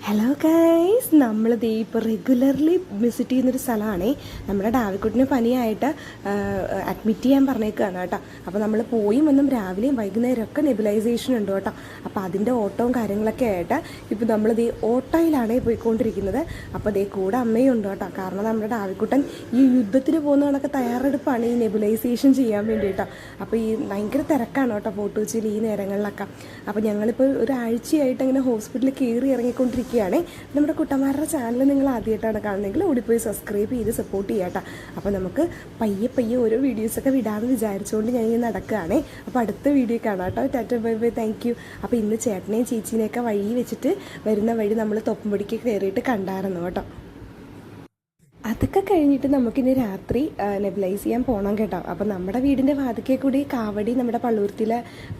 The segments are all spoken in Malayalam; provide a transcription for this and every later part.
ഹലോ ഗൈസ്, നമ്മളിത് ഇപ്പോൾ റെഗുലർലി വിസിറ്റ് ചെയ്യുന്നൊരു സ്ഥലമാണേ. നമ്മുടെ ഡാവിക്കുട്ടിന് പനിയായിട്ട് അഡ്മിറ്റ് ചെയ്യാൻ പറഞ്ഞേക്കുകയാണ് കേട്ടോ. അപ്പോൾ നമ്മൾ പോയി വന്നും രാവിലെയും വൈകുന്നേരമൊക്കെ നെബുലൈസേഷൻ ഉണ്ട് കേട്ടോ. അപ്പോൾ അതിൻ്റെ ഓട്ടവും കാര്യങ്ങളൊക്കെ ആയിട്ട് ഇപ്പോൾ നമ്മളിത് ഓട്ടോയിലാണ് പോയിക്കൊണ്ടിരിക്കുന്നത്. അപ്പോൾ ഇതേ കൂടെ അമ്മയും ഉണ്ട് കേട്ടോ. കാരണം നമ്മുടെ ഡാവിക്കുട്ടൻ ഈ യുദ്ധത്തിന് പോകുന്ന കണക്ക് തയ്യാറെടുപ്പാണ് ഈ നെബുലൈസേഷൻ ചെയ്യാൻ വേണ്ടിയിട്ടോ. അപ്പോൾ ഈ ഭയങ്കര തിരക്കാണ് കേട്ടോ ഫോർട്ട് കൊച്ചിയിൽ ഈ നേരങ്ങളിലൊക്കെ. അപ്പോൾ ഞങ്ങളിപ്പോൾ ഒരാഴ്ചയായിട്ട് അങ്ങനെ ഹോസ്പിറ്റലിൽ കയറി ഇറങ്ങിക്കൊണ്ടിരിക്കുക. നമ്മുടെ കുട്ടന്മാരുടെ ചാനൽ നിങ്ങൾ ആദ്യമായിട്ടാണ് കാണുന്നതെങ്കിൽ ഓടിപ്പോയി സബ്സ്ക്രൈബ് ചെയ്ത് സപ്പോർട്ട് ചെയ്യാട്ടോ. അപ്പോൾ നമുക്ക് പയ്യെ ഓരോ വീഡിയോസൊക്കെ വിടാമെന്ന് വിചാരിച്ചുകൊണ്ട് ഞാൻ ഇങ്ങനെ നടക്കുകയാണേ. അപ്പോൾ അടുത്ത വീഡിയോ കാണാം കേട്ടോ. Tata bye bye, thank you. അപ്പോൾ ഇന്ന് ചേട്ടനെയും ചേച്ചീനെയൊക്കെ വഴി വെച്ചിട്ട് വരുന്ന വഴി നമ്മൾ തൊപ്പുംപടിക്ക് കയറിയിട്ട് കണ്ടായിരുന്നു കേട്ടോ. അതൊക്കെ കഴിഞ്ഞിട്ട് നമുക്കിനി രാത്രി നെബുലൈസ് ചെയ്യാൻ പോകണം കേട്ടോ. അപ്പോൾ നമ്മുടെ വീടിൻ്റെ വാതിക്കെ കൂടി കാവടി നമ്മുടെ പള്ളുരുത്തിയിൽ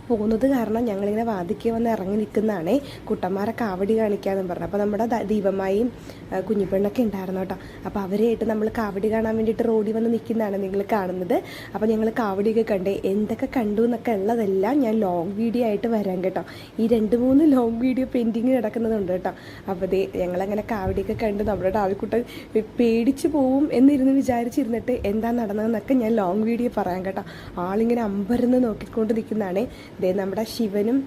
പോകുന്നത് കാരണം ഞങ്ങളിങ്ങനെ വാതിക്കെ വന്ന് ഇറങ്ങി നിൽക്കുന്നതാണേ. കുട്ടന്മാരെ കാവടി കാണിക്കാമെന്ന് പറഞ്ഞു. അപ്പോൾ നമ്മുടെ ദീപമായും കുഞ്ഞിപ്പെണ്ണൊക്കെ ഉണ്ടായിരുന്നു കേട്ടോ. അപ്പോൾ അവരെയായിട്ട് നമ്മൾ കാവടി കാണാൻ വേണ്ടിയിട്ട് റോഡിൽ വന്ന് നിൽക്കുന്നതാണ് നിങ്ങൾ കാണുന്നത്. അപ്പോൾ ഞങ്ങൾ കാവടിയൊക്കെ കണ്ടേ, എന്തൊക്കെ കണ്ടു എന്നൊക്കെ ഉള്ളതെല്ലാം ഞാൻ ലോങ് വീഡിയോ ആയിട്ട് വരാം കേട്ടോ. ഈ 2-3 ലോങ് വീഡിയോ പെൻഡിങ് കിടക്കുന്നതുണ്ട് കേട്ടോ. അപ്പോൾ ഞങ്ങളങ്ങനെ കാവടിയൊക്കെ കണ്ട് നമ്മുടെ ഡാവിക്കുട്ടൻ പേടിച്ച് പോവും എന്നിരുന്ന് വിചാരിച്ചിരുന്നിട്ട് എന്താ നടന്നതെന്നൊക്കെ ഞാൻ ലോങ് വീഡിയോ പറയാം കേട്ടോ. ആളിങ്ങനെ അമ്പരന്ന് നോക്കിക്കൊണ്ട് നിൽക്കുന്നതാണ്. നമ്മുടെ ശിവനും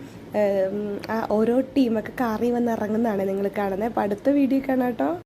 ഓരോ ടീമൊക്കെ കാറിൽ വന്ന് ഇറങ്ങുന്നതാണ് നിങ്ങൾ കാണുന്നത്. അപ്പോൾ അടുത്ത വീഡിയോ കാണാം കേട്ടോ.